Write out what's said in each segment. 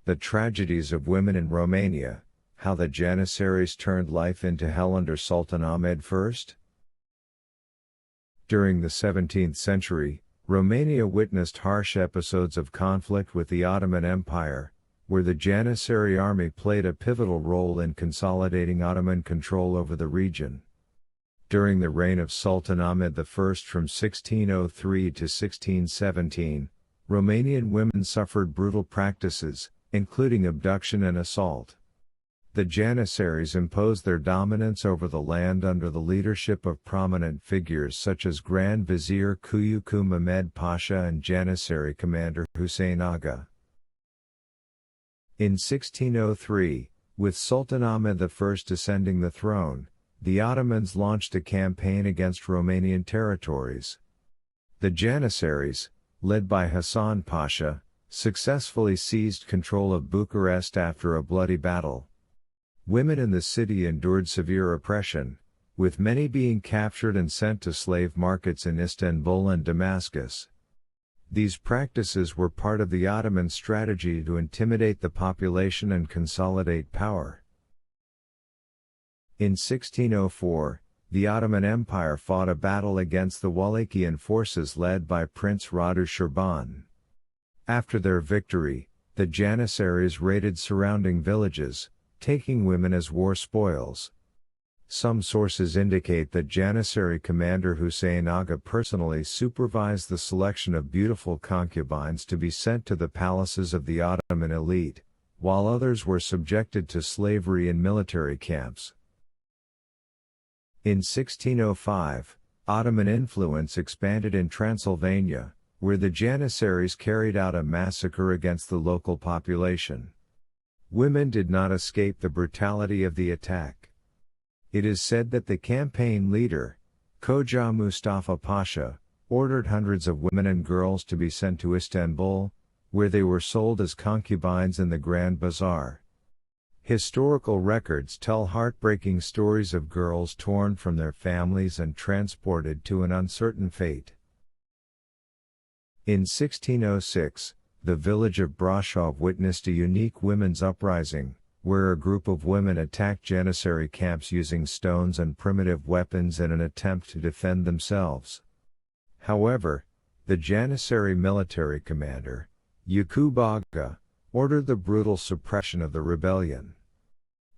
The Tragedies of Women in Romania, How the Janissaries Turned Life into Hell under Sultan Ahmed I. During the 17th century, Romania witnessed harsh episodes of conflict with the Ottoman Empire, where the Janissary army played a pivotal role in consolidating Ottoman control over the region. During the reign of Sultan Ahmed I from 1603 to 1617, Romanian women suffered brutal practices, including abduction and assault. The Janissaries imposed their dominance over the land under the leadership of prominent figures such as Grand Vizier Kuyuku Mehmed Pasha and Janissary commander Hussein Aga. In 1603, with Sultan Ahmed I ascending the throne, the Ottomans launched a campaign against Romanian territories. The Janissaries, led by Hassan Pasha, successfully seized control of Bucharest after a bloody battle. Women in the city endured severe oppression, with many being captured and sent to slave markets in Istanbul and Damascus. These practices were part of the Ottoman strategy to intimidate the population and consolidate power. In 1604, the Ottoman Empire fought a battle against the Wallachian forces led by Prince Radu Shirban. After their victory, the Janissaries raided surrounding villages, taking women as war spoils. Some sources indicate that Janissary commander Hussein Aga personally supervised the selection of beautiful concubines to be sent to the palaces of the Ottoman elite, while others were subjected to slavery in military camps. In 1605, Ottoman influence expanded in Transylvania, where the Janissaries carried out a massacre against the local population. Women did not escape the brutality of the attack. It is said that the campaign leader, Khoja Mustafa Pasha, ordered hundreds of women and girls to be sent to Istanbul, where they were sold as concubines in the Grand Bazaar. Historical records tell heartbreaking stories of girls torn from their families and transported to an uncertain fate. In 1606, the village of Brasov witnessed a unique women's uprising, where a group of women attacked Janissary camps using stones and primitive weapons in an attempt to defend themselves. However, the Janissary military commander, Yakub Aga, ordered the brutal suppression of the rebellion.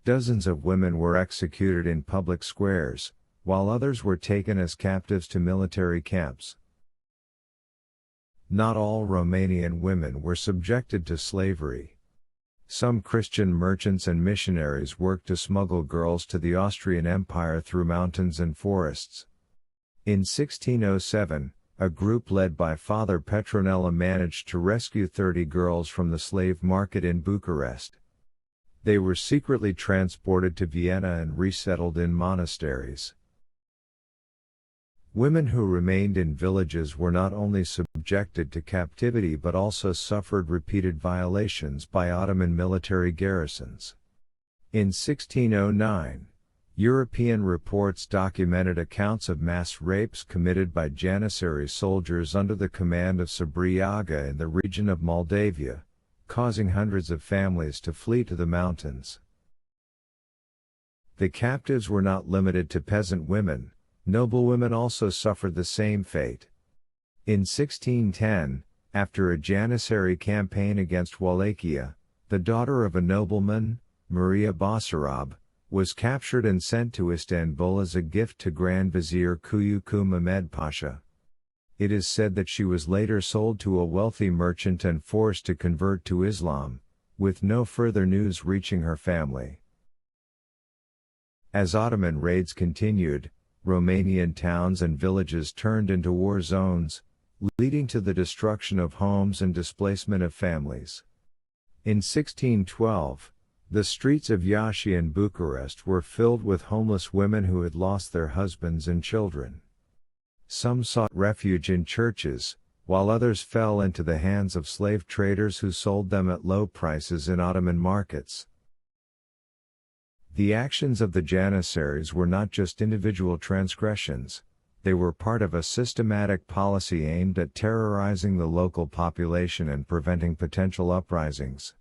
Dozens of women were executed in public squares, while others were taken as captives to military camps. Not all Romanian women were subjected to slavery. Some Christian merchants and missionaries worked to smuggle girls to the Austrian Empire through mountains and forests. In 1607, a group led by Father Petronella managed to rescue 30 girls from the slave market in Bucharest. They were secretly transported to Vienna and resettled in monasteries. Women who remained in villages were not only subjected to captivity but also suffered repeated violations by Ottoman military garrisons. In 1609, European reports documented accounts of mass rapes committed by Janissary soldiers under the command of Sabri Aga in the region of Moldavia, causing hundreds of families to flee to the mountains. The captives were not limited to peasant women. Noblewomen also suffered the same fate. In 1610, after a Janissary campaign against Wallachia, the daughter of a nobleman, Maria Basarab, was captured and sent to Istanbul as a gift to Grand Vizier Kuyuku Mehmed Pasha. It is said that she was later sold to a wealthy merchant and forced to convert to Islam, with no further news reaching her family. As Ottoman raids continued, Romanian towns and villages turned into war zones, leading to the destruction of homes and displacement of families. In 1612, the streets of Iași and Bucharest were filled with homeless women who had lost their husbands and children. Some sought refuge in churches, while others fell into the hands of slave traders who sold them at low prices in Ottoman markets. The actions of the Janissaries were not just individual transgressions, they were part of a systematic policy aimed at terrorizing the local population and preventing potential uprisings.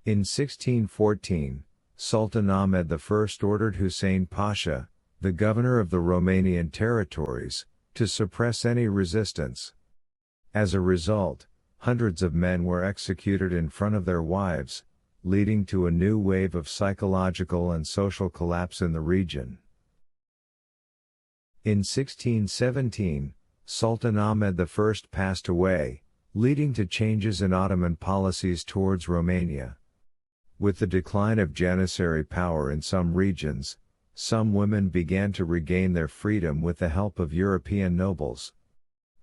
In 1614, Sultan Ahmed I ordered Hussein Pasha, the governor of the Romanian territories, to suppress any resistance. As a result, hundreds of men were executed in front of their wives, leading to a new wave of psychological and social collapse in the region. In 1617, Sultan Ahmed I passed away, leading to changes in Ottoman policies towards Romania. With the decline of Janissary power in some regions, some women began to regain their freedom with the help of European nobles.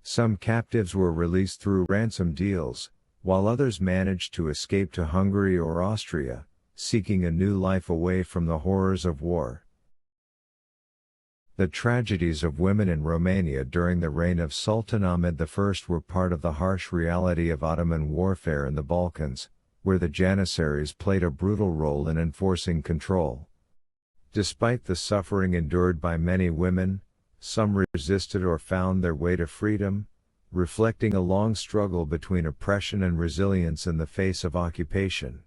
Some captives were released through ransom deals, while others managed to escape to Hungary or Austria, seeking a new life away from the horrors of war. The tragedies of women in Romania during the reign of Sultan Ahmed I were part of the harsh reality of Ottoman warfare in the Balkans, where the Janissaries played a brutal role in enforcing control. Despite the suffering endured by many women, some resisted or found their way to freedom, reflecting a long struggle between oppression and resilience in the face of occupation.